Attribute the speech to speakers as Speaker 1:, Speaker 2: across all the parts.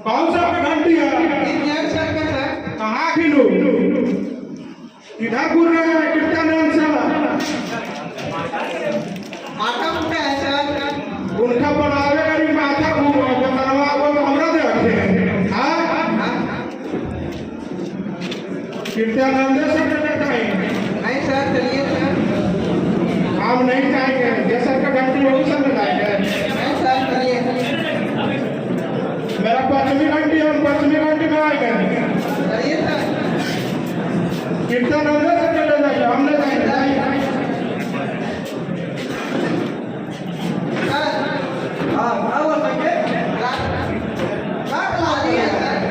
Speaker 1: कौन सा घंटी है?
Speaker 2: इंजीनियर सर का सर।
Speaker 1: कहाँ खिलू? इधर बोल रहे हैं कीर्तनानंद सर।
Speaker 2: माथा उठा है सर।
Speaker 1: उनका बनावे करी माथा घूमो तो बनवा को तो हमरा दे रखे। हाँ? कीर्तनानंद सर के देखाएं।
Speaker 2: नहीं सर चलिए सर।
Speaker 1: हम नहीं जाएंगे जैसा का घंटी वही सब लगाएंगे।
Speaker 2: नहीं सर चलिए।
Speaker 1: मेरा 5वीं घंटी है, 5वीं घंटी में आएंगे।
Speaker 2: चलिए सर।
Speaker 1: कीर्तनानंद सर के ले जाइए, हम ले जाएंगे।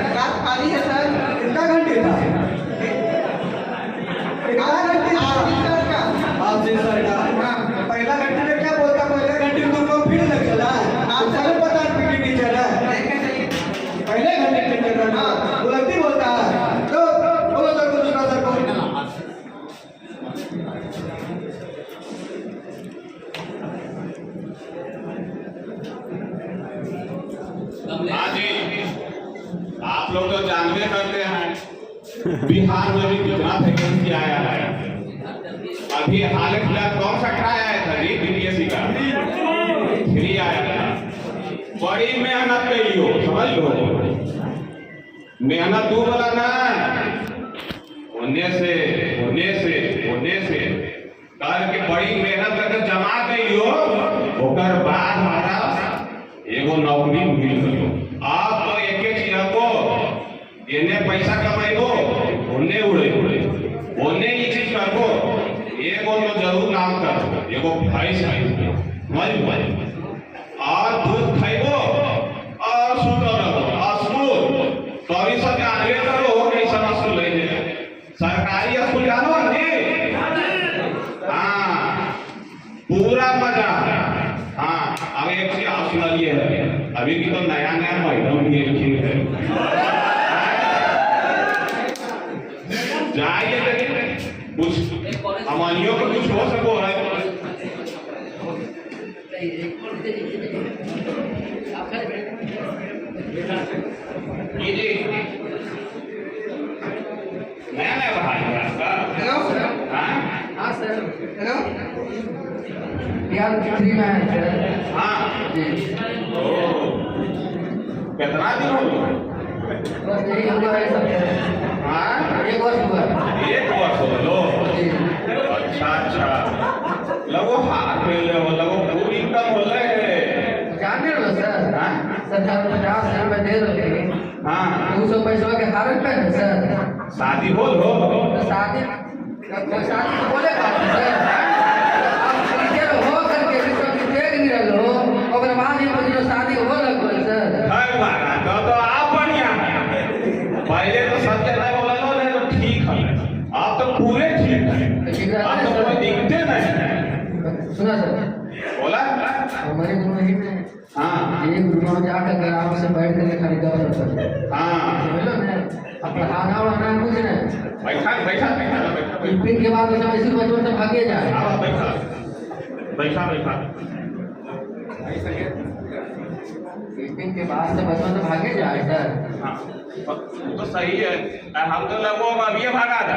Speaker 2: रात खाली है सर।
Speaker 3: कितना घंटे था?
Speaker 2: सर का।
Speaker 3: आपसे सर का।
Speaker 2: हाँ।
Speaker 3: पहला घंटे में क्या बोलता? पहले घंटे में तुमको फिर लग चला।
Speaker 2: हाँ,
Speaker 3: चलो पता पीटी टीचर है। पहले घंटे में टीचर है।
Speaker 2: हाँ।
Speaker 3: बुलंदी बोलता है। तो बोलो सर को, दूसरा सर को।
Speaker 4: हाँ जी, आप लोग तो जानते करते हैं बिहार में भी कितना वैकेंसी आया है। अभी हाल फिलहाल कौन सा ट्राई आया था जी? बीपीएससी का 3 आया था। बड़ी मेहनत करी हो, समझ लो। मेहनत तू बोला ना, होने से करके बड़ी मेहनत करके जमा करी हो, ओकर बाद हमारा एगो नौकरी मिल गई। आप तो एक चीज को एने पैसा कमाइबो, ओने उड़े ओने ये चीज करबो, एगो तो जरूर काम करबो। एगो भैंस है और दूध खाइबो और सुतर रहो और स्कूल कभी सब जानवे करो कैसा स्कूल है। सरकारी स्कूल जानो जी। हाँ पूरा मजा। हाँ अब एक चीज आप सुनाइए, अभी भी तो नया मैडम भी एक है। जाइए कुछ अमानियों को कुछ हो सको है। जी नया पढ़ाई है आपका?
Speaker 2: Hello sir.
Speaker 4: हाँ
Speaker 2: हाँ सर। हेलो।
Speaker 3: यार 3 में है सर।
Speaker 4: हाँ
Speaker 3: जी।
Speaker 4: कितना दिन हो गया?
Speaker 3: बस यही हुआ है सब।
Speaker 4: हाँ
Speaker 3: 1 वर्ष हुआ।
Speaker 4: 1 वर्ष हो लो।
Speaker 3: जी।
Speaker 4: अच्छा लगो हाथ में लगो खूब इनकम हो रहे है।
Speaker 3: जानते हो सर?
Speaker 4: हाँ
Speaker 3: सरकार 50,000 रुपए दे रही है।
Speaker 4: हाँ
Speaker 3: 200 पैसा के हारत पे है सर।
Speaker 4: शादी हो लो।
Speaker 3: तो शादी तो बोले बात है सर। अब टीचर हो करके भी सब देख नहीं रहे हो, ओकर बाद ही बोलियो शादी हो लगो सर।
Speaker 4: है बारा तो आप बढ़िया है। पहले तो सब जगह बोला लो नहीं तो ठीक है, आप तो पूरे ठीक है, आप तो कोई दिखते नहीं है।
Speaker 3: सुना सर,
Speaker 4: बोला
Speaker 3: हमारे गुरु ही में
Speaker 4: हाँ
Speaker 3: एक गुरु में जाकर ग्राम से बैठ कर खाली गौर करते।
Speaker 4: हाँ
Speaker 3: समझ लो ना, अपना खाना वाना कुछ नहीं।
Speaker 4: बैठा बैठा बैठा बैठा
Speaker 3: टिफिन के बाद सब ऐसे बचपन से भागे जाए।
Speaker 4: हाँ बैठा बैठा बैठा
Speaker 3: टिफिन के बाद से बचपन से भागे जाए सर।
Speaker 4: हाँ तो सही है। हम तो लगो अब ये भागा था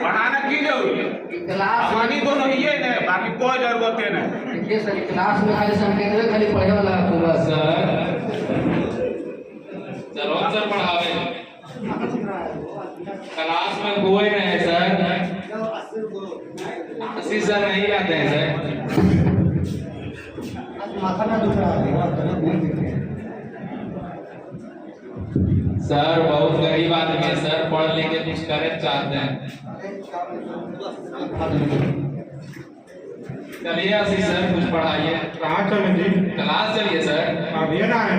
Speaker 4: पढ़ाना की जरूरी
Speaker 3: क्लास
Speaker 4: हमारी दोनों ही है ना, बाकी कोई जरूरत है ना।
Speaker 3: देखिए सर, क्लास में खाली संकेत खाली पढ़े वाला पूरा सर।
Speaker 5: जरूर सर पढ़ावे क्लास में कोई नहीं है सर। 80 सर नहीं लाते हैं सर।
Speaker 3: माथा ना दुख रहा है
Speaker 5: सर बहुत गरीब आदमी है सर, पढ़ लिख के कुछ करे चाहते हैं। चलिए आशीष सर कुछ पढ़ाइए।
Speaker 1: कहाँ चले जी?
Speaker 5: क्लास चलिए सर।
Speaker 1: अब ये ना है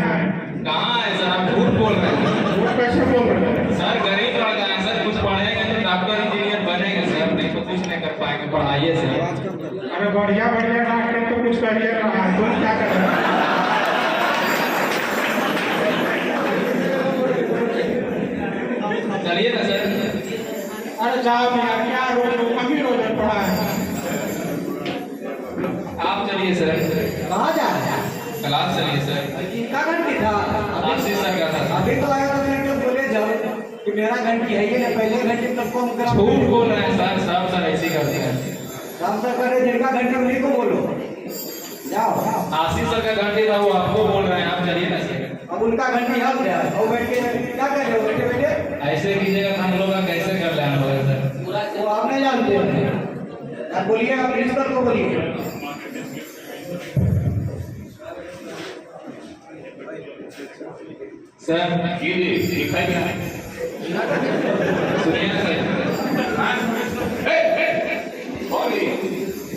Speaker 5: कहाँ है सर, आप झूठ बोल रहे हैं।
Speaker 1: वो कैसे बोल रहे हैं?
Speaker 5: सर गरीब लड़का है सर, कुछ पढ़ेंगे तो डॉक्टर इंजीनियर बनेंगे सर, नहीं तो कुछ नहीं कर पाएंगे। पढ़ाइए सर।
Speaker 1: अरे बढ़िया बढ़िया डॉक्टर तो कुछ करिए ना, तुम क्या कर रहे हो?
Speaker 5: चलिए ना सर।
Speaker 1: अरे जाओ मेरा क्या रोज कभी रोज पढ़ा है।
Speaker 5: आप चलिए सर।
Speaker 3: कहाँ जा रहा है?
Speaker 5: क्लास चलिए सर।
Speaker 3: कितना घंटे था?
Speaker 5: आशीष सर
Speaker 6: अभी तो आया तो मैंने बोले जाओ कि मेरा घंटी है ये ना, पहले घंटी सबको हम करा
Speaker 5: झूठ बोल रहे हैं सर, सब सर ऐसे ही करते हैं।
Speaker 6: काम से करे जिनका घंटी उन्हीं को बोलो, जाओ।
Speaker 5: आशीष सर का घंटी था, वो आपको बोल रहे हैं, आप चलिए ना सर।
Speaker 6: अब उनका घंटी हम ले आए और बैठ के क्या कर रहे हो, बैठे बैठे
Speaker 5: ऐसे कीजिएगा तो हम लोग का कैसे कर लें हम लोग सर।
Speaker 6: वो आप नहीं जानते हैं। आप बोलिए, आप प्रिंसिपल को बोलिए।
Speaker 5: सर
Speaker 4: जी जी ठीक है क्या
Speaker 5: सुनिए ना सर।
Speaker 4: हाँ? कौन है?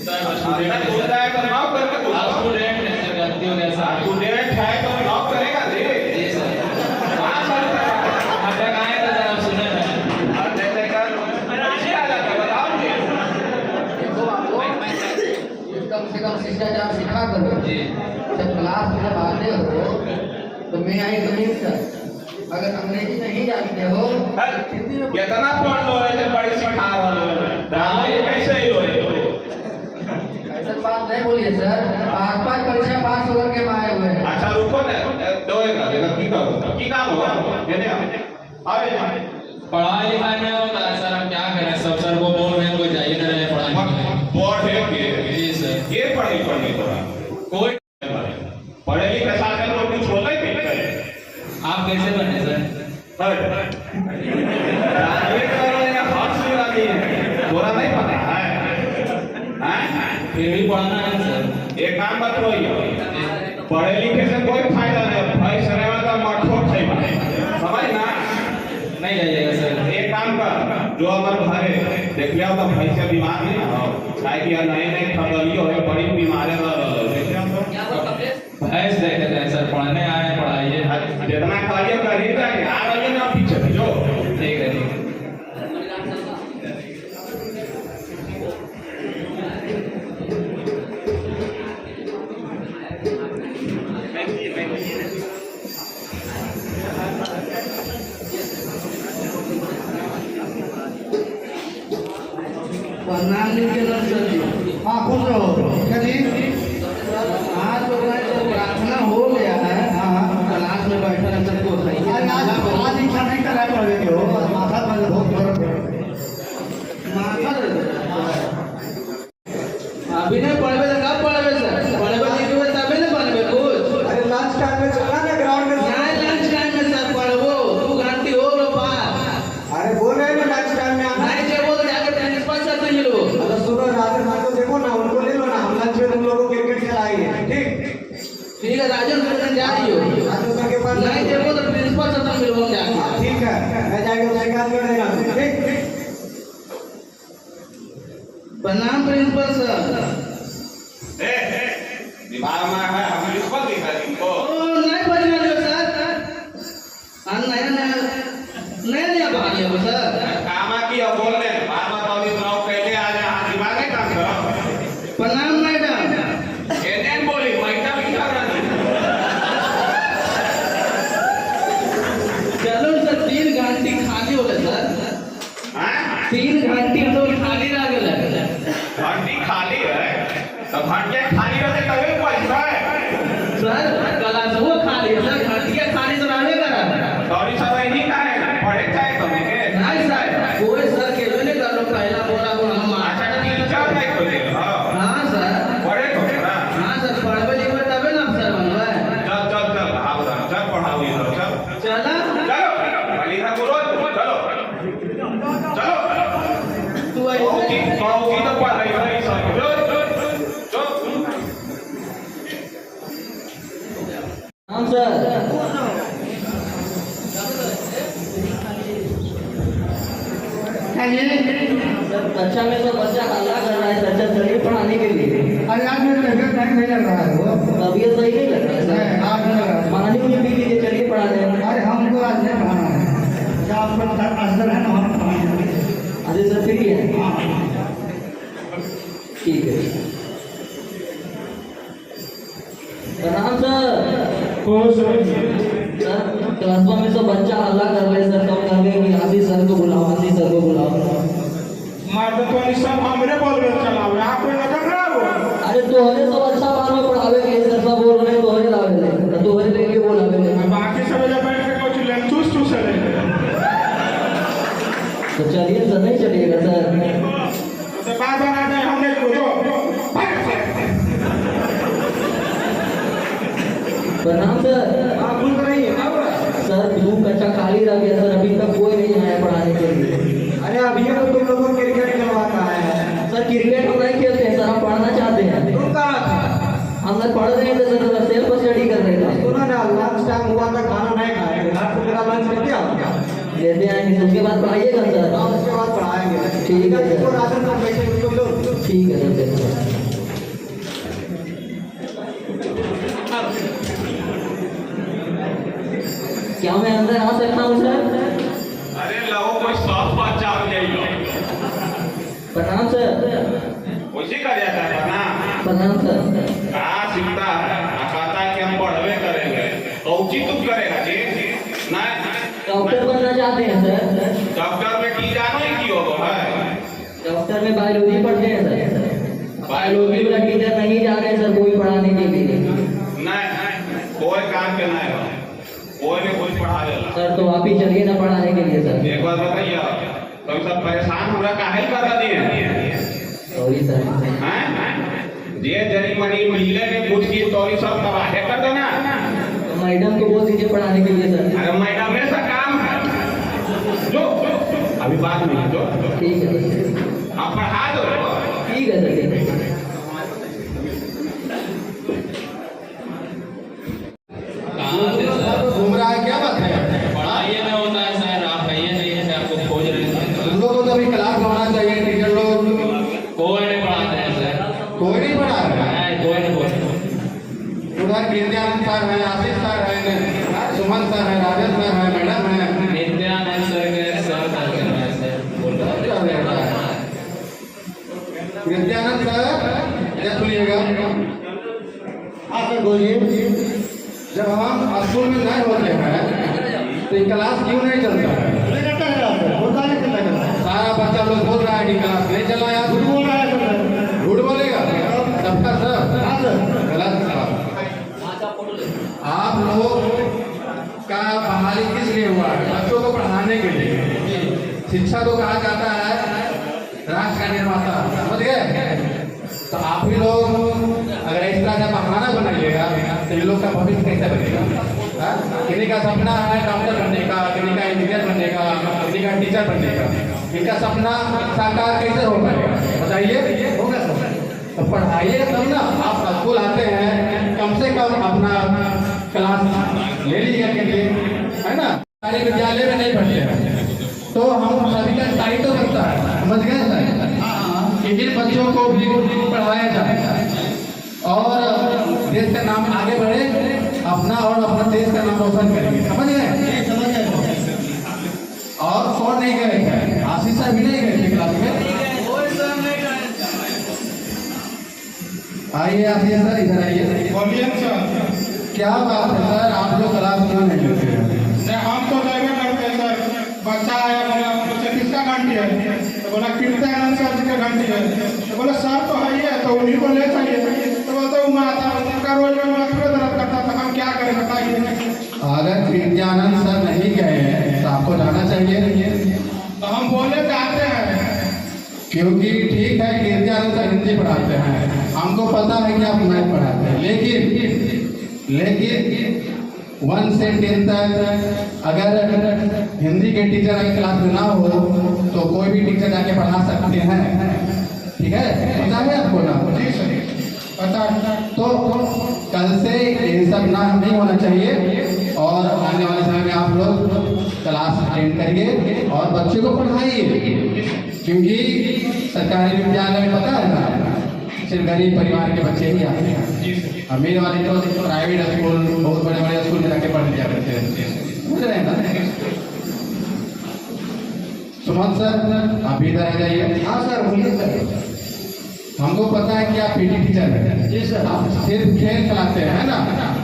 Speaker 5: सर
Speaker 4: बोलता है तो नॉक करके बोला।
Speaker 5: स्टूडेंट है सर, गलती हो गया सर।
Speaker 4: स्टूडेंट है तो नॉक करेगा जी।
Speaker 5: जी सर।
Speaker 4: हाँ सर।
Speaker 5: अब तक आए तो सर आप सुने ना।
Speaker 4: और जैसे कर ऐसे आ जाता है, बताओ मुझे।
Speaker 3: देखो आपको कम से कम शिष्टाचार सिखा करो।
Speaker 5: जी
Speaker 3: जब क्लास में जब आते हो तो मैं आई कमीज सर, अगर अंग्रेजी नहीं जानते हो हिंदी में
Speaker 4: कितना पढ़ लो ऐसे बड़ी सिखा रहा लो ड्रामा ये कैसे ही हो
Speaker 3: ऐसा बात नहीं बोलिए सर। 5 परीक्षा पास होकर के आए हुए हैं।
Speaker 4: अच्छा रुको ना दो एक की करो की काम होगा ये अरे
Speaker 5: पढ़ाई लिखाई में होता है सर, हम क्या करें, सब सर को बोल रहे हैं कोई जाइए ना रहे पढ़ाई।
Speaker 4: बोर्ड है के
Speaker 5: जी सर।
Speaker 4: ये पढ़े थोड़ा कोई पढ़े लिखे साथ में लोग कुछ होता ही नहीं करे।
Speaker 5: आप कैसे बने सर?
Speaker 4: ये करो ये हाथ से लगी है थोड़ा नहीं पता है हैं?
Speaker 5: फिर भी पढ़ना है सर।
Speaker 4: एक काम बताओ पढ़े लिखे से कोई फायदा नहीं, भाई सरे में तो मठोट है समझ ना।
Speaker 5: नहीं जाइएगा सर।
Speaker 4: एक काम कर जो हमारे घर है देख लिया तो भाई से बीमार नहीं ना हो चाहे कि नए नए खबरियो है बड़ी बीमारी देख लिया तो
Speaker 5: भैंस देखते हैं सर, पढ़ने आए हैं, पढ़ाइए।
Speaker 4: जितना कार्य कर ही जाए आ रही ना पीछे जो
Speaker 5: ठीक है ठीक है।
Speaker 3: नाम लिख के रख दीजिए।
Speaker 6: हाँ खुश रहो। चलिए
Speaker 3: आज तो प्रार्थना हो गया है। हाँ क्लास में बैठे हैं सबको सही
Speaker 6: आज आज इच्छा नहीं कर रहा पढ़ने की हो, माथा पर बहुत दर्द है।
Speaker 3: माथा अभी नहीं पढ़वे तो कब पढ़वे सर? पढ़वे लिखवे तभी ना पढ़वे कुछ।
Speaker 6: अरे लंच टाइम में चलना ना ग्राउंड में।
Speaker 3: यहाँ लंच टाइम में सर पढ़वो 2 घंटे हो गए पास।
Speaker 6: अरे बोल रहे हैं ना लंच टाइम में आना।
Speaker 3: नहीं जब वो तो जाकर प्रिंसिपल सर से मिलो।
Speaker 6: अगर सुनो राजन भाई को देखो ना, उनको ले लो ना, हम लंच में तुम लोगों को क्रिकेट खिलाएंगे।
Speaker 3: ठीक है राजन सर जा रही हो।
Speaker 6: राजन सर के पास
Speaker 3: नहीं जब वो तो प्रिंसिपल सर से मिलो जाके।
Speaker 6: ठीक है, मैं जाके उससे शिकायत कर देगा। ठीक
Speaker 3: प्रणाम प्रिंसिपल सर।
Speaker 4: दिमाग में है हम प्रिंसिपल दिखा इनको
Speaker 3: नहीं पढ़ने वाले हो सर। नया नया नया बहाने हो सर।
Speaker 4: कामा की अब बोल रहे हैं बार बार अभी ब्लॉक पहले आ जाए हाँ दिमाग है काम करो
Speaker 3: प्रणाम मैडम।
Speaker 4: कहते बोली पैसा भी कर रहा
Speaker 3: चलो सर 3 घंटे खाली हो गए सर।
Speaker 4: है
Speaker 3: 3 घंटे तो खाली रह गए।
Speaker 4: घंटी खाली है तो घंटे खाली रहते तभी पैसा है
Speaker 3: सर क्लास वो खाली है सर, घंटिया खाली तो रहने करा।
Speaker 4: सॉरी सब नहीं करे पढ़े चाहे तुम्हें के
Speaker 3: नहीं सर कोई सर के नहीं कर लो, पहला बोला को हम
Speaker 4: अच्छा टीचर नहीं खोले
Speaker 3: हाँ सर।
Speaker 4: पढ़े तो ना
Speaker 3: हाँ सर पढ़वे लिखवे तबे ना सर बनवे।
Speaker 4: चल चल चल आओ चल पढ़ाओ ये लोग चल
Speaker 3: चला
Speaker 4: चलो वाली का बोलो चलो चलो
Speaker 3: तू ऐसे
Speaker 4: कहोगी तो पढ़ाई नहीं सब चलो
Speaker 3: हाँ सर। कक्षा में तो बच्चा हल्ला कर रहा है सर, चलिए पढ़ाने के लिए।
Speaker 6: अरे आज मेरा तबियत नहीं लग रहा है वो।
Speaker 3: तबीयत सही नहीं लग रहा है
Speaker 6: नहीं,
Speaker 3: सर।
Speaker 6: आज नहीं लग रहा है।
Speaker 3: पानी मुझे पी लीजिए, चलिए पढ़ा दें।
Speaker 6: अरे हमको आज नहीं पढ़ाना है। क्या आपको असर है ना, हम पढ़ाएंगे।
Speaker 3: अरे सर फ्री है। ठीक है। प्रणाम सर। सर क्लास में सब बच्चा हल्ला कर रहे हैं सर, कम कर रहे हैं कि आशीष सर को बुलाओ, आशीष सर को बुलाओ।
Speaker 1: मार तो सब हमरे बोल रहे चलाओ आप कोई न कर रहा हो।
Speaker 3: अरे तोहरे सब अच्छा बार में पढ़ावे के सर सब बोल रहे हैं, तोहरे लावे ले तो तोहरे लेके बोलावे ले।
Speaker 1: बाकी सब जब बैठ के कुछ लेना
Speaker 7: तो चलिए सर, नहीं चलिएगा सर?
Speaker 1: तो बात बना दे हमने पूछो।
Speaker 7: प्रणाम सर।
Speaker 6: हाँ भूल रही है ना वो?
Speaker 7: सर ब्लू कच्चा खाली रह गया सर, अभी तक कोई नहीं आया पढ़ाने के लिए।
Speaker 6: अरे अभी तो तुम लोगों को क्रिकेट खिलवाता है।
Speaker 7: सर क्रिकेट हम नहीं खेलते हैं सर, हम पढ़ना चाहते हैं।
Speaker 6: तुम कहाँ था?
Speaker 7: हम लोग पढ़ रहे थे सर, सेल्फ स्टडी कर रहे थे।
Speaker 6: सुनो ना, लंच टाइम हुआ था, खाना नहीं खाएंगे। घर से मेरा लंच लेते आओ क्या?
Speaker 7: लेते आएंगे, उसके बाद पढ़ाइएगा सर।
Speaker 6: हाँ, उसके बाद पढ़ाएंगे।
Speaker 7: ठीक है।
Speaker 6: जिसको राशन पर बैठे उसको लो।
Speaker 7: ठीक है सर, देखो। क्या मैं अंदर आ सकता हूँ सर?
Speaker 4: अरे लो कोई साफ बात चाल जाइयो।
Speaker 7: प्रणाम सर।
Speaker 4: उसी का जाता है ना।
Speaker 7: प्रणाम सर।
Speaker 4: कहाँ सीखता है, कहता है कि हम पढ़वे करेंगे, तो उचित तुम करेगा जी ना।
Speaker 7: डॉक्टर बनना चाहते हैं सर।
Speaker 4: डॉक्टर में की जानो ही की होगा है।
Speaker 7: डॉक्टर में बायोलॉजी पढ़ते हैं सर। बायोलॉजी वाला टीचर नहीं जा रहे हैं सर कोई पढ़ाने के लिए।
Speaker 4: नहीं कोई काम के नहीं हो, कोई ने कोई पढ़ा देला।
Speaker 7: सर तो आप ही चलिए ना पढ़ाने के लिए सर।
Speaker 4: एक बार बताइए, तो सब परेशान हमरा काहे कर दिए
Speaker 7: सॉरी सर।
Speaker 4: हैं? ये जरी मनी मिले ने कुछ की तो ये सब तबाह कर देना।
Speaker 7: तो मैडम को बोल दीजिए पढ़ाने के लिए सर।
Speaker 4: अरे मैडम में सा काम है जो अभी बात नहीं जो
Speaker 7: ठीक है सर।
Speaker 4: आप पढ़ा दो।
Speaker 7: ठीक है सर, ठीक है।
Speaker 5: कहाँ से सर?
Speaker 1: घूम रहा है, क्या बात है?
Speaker 5: पढ़ाइए में होता है सर, आप आइए नहीं है, आपको खोज रहे हैं।
Speaker 1: तुम लोगों को तो अभी क्लास में होना चाहिए, टीचर लोग
Speaker 5: कोई नहीं पढ़ाते हैं सर।
Speaker 1: कोई नहीं पढ़ा रहा है।
Speaker 5: नहीं, कोई नहीं बोलते।
Speaker 1: उधर कीर्तियानंद सर है, आशीष सर है, सुमन सर है, राजेश सर है, मैडम है।
Speaker 5: नित्यानंद सर के सर कर रहे हैं सर, बोल रहे हैं।
Speaker 1: कीर्तियानंद सर इधर सुनिएगा। हाँ सर बोलिए। जब हम स्कूल में नए होते हैं तो ये क्लास क्यों नहीं चलता है? सारा बच्चा लोग बोल रहा है कि क्लास नहीं चला यार। झूठ बोल रहा है सर। झूठ बोलेगा सबका सर? गलत सर। आप लोग का बहाली किस लिए हुआ है? बच्चों को पढ़ाने के लिए। शिक्षा को कहा जाता है राष्ट्र का निर्माता, समझ गए? तो आप ही लोग अगर इस तरह का बहाना बनाइएगा तो इन लोग का भविष्य कैसे बनेगा? किसी का सपना है डॉक्टर बनने का, किसी का इंजीनियर बनने का, किसी का टीचर बनने का। इनका सपना साकार कैसे हो पाएगा बताइए? होगा सर। तो पढ़ाइए तब ना। आप स्कूल आते हैं, कम से कम अपना क्लास ले लीजिए के लिए, है ना? सारे विद्यालय में नहीं पढ़ते हैं तो हम सभी का दायित्व बनता है, समझ गए सर? कि इन बच्चों को भी पढ़ाया जाए और देश का नाम आगे बढ़े, अपना और अपना देश का नाम रोशन करेंगे, समझ गए? समझ गए। और कौन नहीं गए थे? आशीष सर भी नहीं गए थे क्लास में? आइए आशीष सर, इधर आइए।
Speaker 8: बोलिए सर।
Speaker 1: क्या बात है सर, आप लोग क्लास क्यों नहीं लेते हैं?
Speaker 8: हम तो जाएगा करते हैं सर। बच्चा आया, बोला बच्चा किसका घंटी है? तो बोला कीर्तियानंद सर जी का घंटी है। तो बोला सर तो है ही है, तो उन्हीं को ले चाहिए। तो बोलते वो माता उनका रोज में माथा दर्द करता था, हम क्या करें बताइए?
Speaker 1: अगर कीर्तियानंद सर नहीं गए हैं तो आपको जाना चाहिए।
Speaker 8: तो हम बोले जाते हैं
Speaker 1: क्योंकि ठीक है कीर्तियानंद सर हिंदी पढ़ाते हैं, हमको पता है कि आप मैथ पढ़ाते हैं, लेकिन 1 से 10 तक अगर हिंदी के टीचर अगर क्लास में ना हो तो कोई भी टीचर जाके पढ़ा सकते हैं, ठीक है? पता है आपको ना?
Speaker 8: जी सर, पता है।
Speaker 1: तो कल से ये सब ना नहीं होना चाहिए और आने वाले समय में आप लोग क्लास अटेंड करिए और बच्चे को पढ़ाइए, क्योंकि सरकारी विद्यालय में पता है ना सिर्फ गरीब परिवार के बच्चे ही आते हैं। अमीर वाले तो प्राइवेट स्कूल, बहुत बड़े बड़े स्कूल में जाके पढ़ लिया करते हैं, समझ रहे हैं ना? सुमन सर आप इधर आ जाइए।
Speaker 6: हाँ सर बोलिए सर।
Speaker 1: हमको पता है कि आप पीटी टीचर हैं।
Speaker 6: जी सर।
Speaker 1: आप सिर्फ खेल खिलाते हैं, है ना?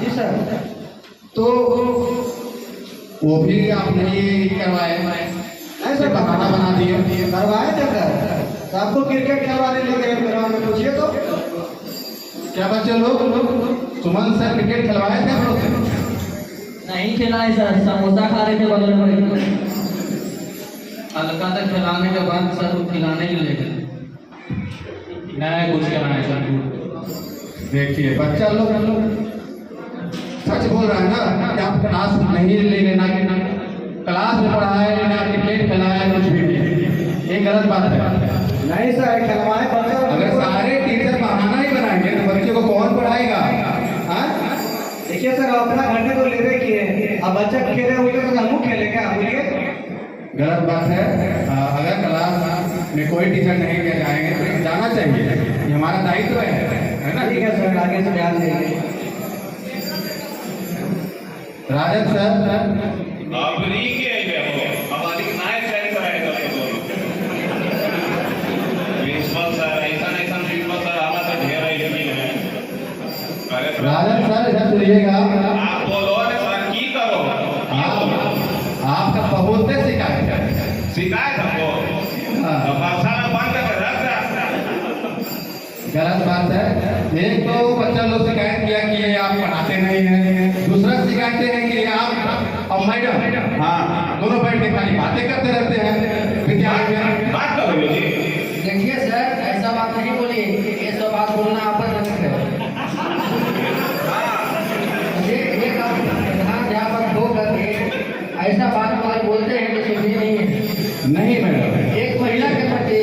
Speaker 6: जी सर।
Speaker 1: तो वो भी आप नहीं करवाए?
Speaker 6: नहीं सर,
Speaker 1: बहाना बना दिए।
Speaker 6: करवाए थे सर। आपको क्रिकेट खेलवाने ले गए ग्राउंड में, पूछिए तो।
Speaker 1: क्या बच्चे लोग सुमन सर क्रिकेट खिलवाए थे आप लोग से?
Speaker 7: नहीं खिलाए सर, समोसा खा रहे थे बगल में।
Speaker 3: हल्का तक खिलाने के बाद सर वो खिलाने के लिए गए।
Speaker 5: नया कुछ कराए सर।
Speaker 1: देखिए बच्चा लोग सच बोल रहा है ना कि आप क्लास नहीं ले लेना, क्लास में पढ़ाए ना क्रिकेट खिलाए कुछ भी नहीं, ये गलत बात है।
Speaker 6: नहीं सर, खिलवाए बच्चे
Speaker 1: अगर सारे टीचर बहाना ही बनाएंगे तो बच्चे को कौन पढ़ाएगा? हाँ?
Speaker 6: देखिए सर, अपना घंटे तो ले रहे किए, अब बच्चा खेले हुए तो हम खेले क्या? बोलिए।
Speaker 1: गलत बात है। अगर क्लास में कोई टीचर नहीं ले जाएंगे तो जाना चाहिए, ये हमारा दायित्व है ना?
Speaker 6: ठीक है सर, आगे से ध्यान देंगे।
Speaker 1: राजन सर,
Speaker 4: अब नहीं किए हो, अब अधिक नए चेंज कराएगा प्रिंसिपल सर, ऐसा प्रिंसिपल सर हमारा तो ढेर है।
Speaker 1: राजन सर इधर सुनिएगा,
Speaker 4: आप बोलो ना सर, की करो
Speaker 1: आपका बहुत से शिकायत है।
Speaker 4: शिकायत हमको
Speaker 1: हाँ।
Speaker 4: तो भाषा में बंद करके रख रहा।
Speaker 1: गलत बात है। एक तो बच्चा लोग शिकायत किया कि ये आप पढ़ाते नहीं हैं, दूसरा शिकायत है कि आप और मैडम हाँ दोनों बैठ के खाली बातें करते रहते हैं विद्यालय में।
Speaker 4: बात करो जी।
Speaker 3: देखिए सर, ऐसा बात नहीं बोलिए, ये सब बात बोलना आपस में है। ये काम जहाँ पर हो करके ऐसा बात बोलते हैं कि सुनिए नहीं है।
Speaker 1: नहीं मैडम,
Speaker 3: एक महिला के प्रति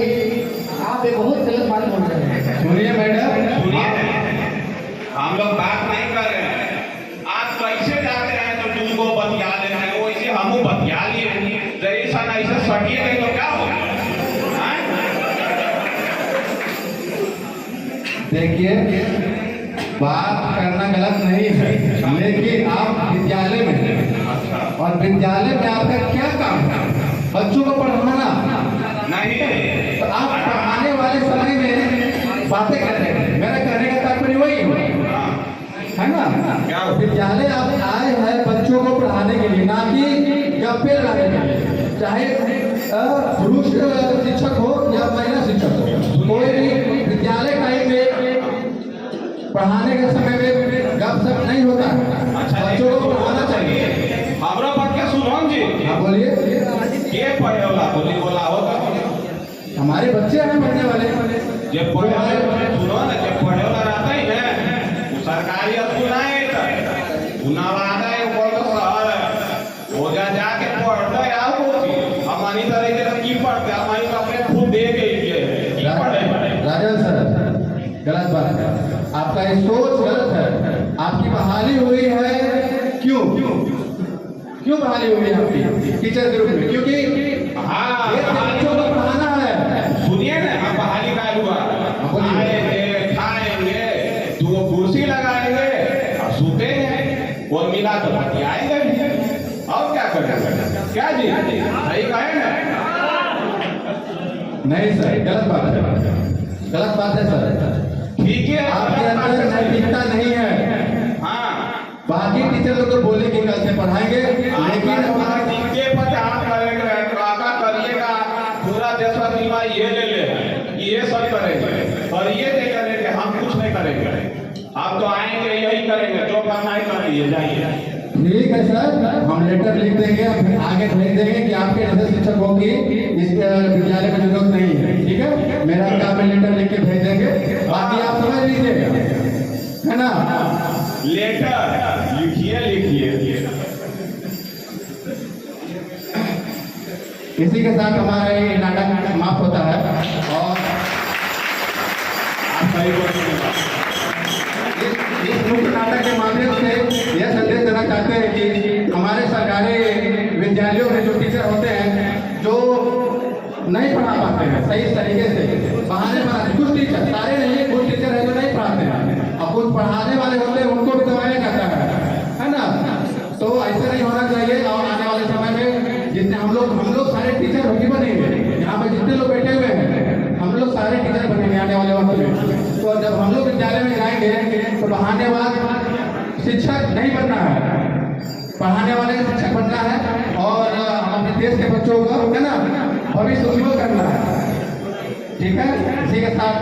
Speaker 3: आप ये बहुत गलत बात बोल रहे हैं।
Speaker 1: सुनिए मैडम,
Speaker 4: सुनिए, हम लोग बात नहीं कर रहे हैं। आप कैसे जाते हैं तो तुमको बतिया ले रहे हैं, वैसे हम बतिया लिए। जैसा ऐसे सटिए गए तो क्या होगा?
Speaker 1: देखिए बात करना गलत नहीं है, लेकिन आप विद्यालय में हैं और विद्यालय में आपका क्या काम है? बच्चों को पढ़ाना
Speaker 4: नहीं,
Speaker 1: तो आप पढ़ाने वाले समय में बातें कर रहे हैं। मेरा कहने का तात्पर्य वही है ना? विद्यालय आप आए हैं बच्चों को पढ़ाने के लिए, ना कि गप्पे लड़ाने के लिए। चाहे पुरुष शिक्षक हो या महिला शिक्षक हो, कोई भी विद्यालय टाइम में पढ़ाने के समय में गपशप नहीं होता।
Speaker 4: अच्छा,
Speaker 1: बच्चों को पढ़ाना चाहिए।
Speaker 4: हमारा बात क्या सुनो जी?
Speaker 1: हाँ बोलिए।
Speaker 4: के पढ़े वाला बोली बोला होगा?
Speaker 1: हमारे बच्चे हैं पढ़ने वाले।
Speaker 4: जे पढ़े वाले सुनो ना, जे पढ़े वाला रहता ही है वो सरकारी स्कूल नहीं है, उनावादा है वो तो शहर है, वो जाके पढ़ता है। आप हमारी तरह के की पढ़ते, हमारी तो अपने खुद दे गई
Speaker 1: राजन सर, गलत बात है, आपका ये सोच गलत है। आपकी बहाली हुई है, क्यों बहाली हुई है आपकी टीचर के रूप में? क्योंकि
Speaker 4: हाँ,
Speaker 1: ये बच्चों को पढ़ाना है।
Speaker 4: सुनिए ना, हम बहाली का हुआ आएंगे, खाएंगे, दो कुर्सी लगाएंगे और सोते हैं, वो मिला तो आएंगे और क्या करेंगे? क्या जी सही कहे ना?
Speaker 1: नहीं सर, गलत बात है, गलत बात है सर।
Speaker 4: ठीक है,
Speaker 1: आपके अंदर नैतिकता नहीं है।
Speaker 4: हाँ,
Speaker 1: बाकी टीचर लोग तो बोले कि कल से पढ़ाएंगे, लेकिन
Speaker 4: के पचास करेंगे, काका करिएगा, पूरा देश का बीमा ये ले ले, ये सब करेंगे और ये नहीं करेंगे, हम कुछ नहीं करेंगे। आप तो आएंगे यही करेंगे, जो करना है करिए, जाइए।
Speaker 1: ठीक है सर, हम लेटर लिख देंगे, आगे भेज देंगे कि आपके जैसे शिक्षकों की इस विद्यालय में जरूरत नहीं है। ठीक है, मेरा काम में लेटर लिख के भेज देंगे, बाकी आप समझ लीजिएगा, है ना?
Speaker 4: लेटर लिखिए।
Speaker 1: इसी के साथ हमारा ये नाटक समाप्त होता है और
Speaker 4: आप सही बोलिए।
Speaker 1: इस मुख्य नाटक के माध्यम से यह संदेश देना चाहते हैं कि हमारे सरकारी विद्यालयों में जो टीचर होते हैं जो नहीं पढ़ा पाते हैं सही तरीके से, बहाने बनाते, कुछ टीचर, सारे नहीं, कुछ टीचर है जो नहीं पढ़ाते हैं और कुछ पढ़ाने वाले होते हैं उनको भी दबाया जाता है ना? तो ऐसे नहीं होना चाहिए। और आने वाले समय में जितने हम लोग सारे टीचर होगी बनेंगे, यहाँ पे जितने लोग बैठे हुए हैं हम लोग सारे टीचर बनेंगे आने वाले वक्त में। तो जब हम लोग विद्यालय में जाएंगे तो बहाने वाले शिक्षक नहीं बनना है, पढ़ाने वाले शिक्षक बनना है और अपने देश के बच्चों को, है ना, भविष्य उज्ज्वल करना है। ठीक है, इसी के साथ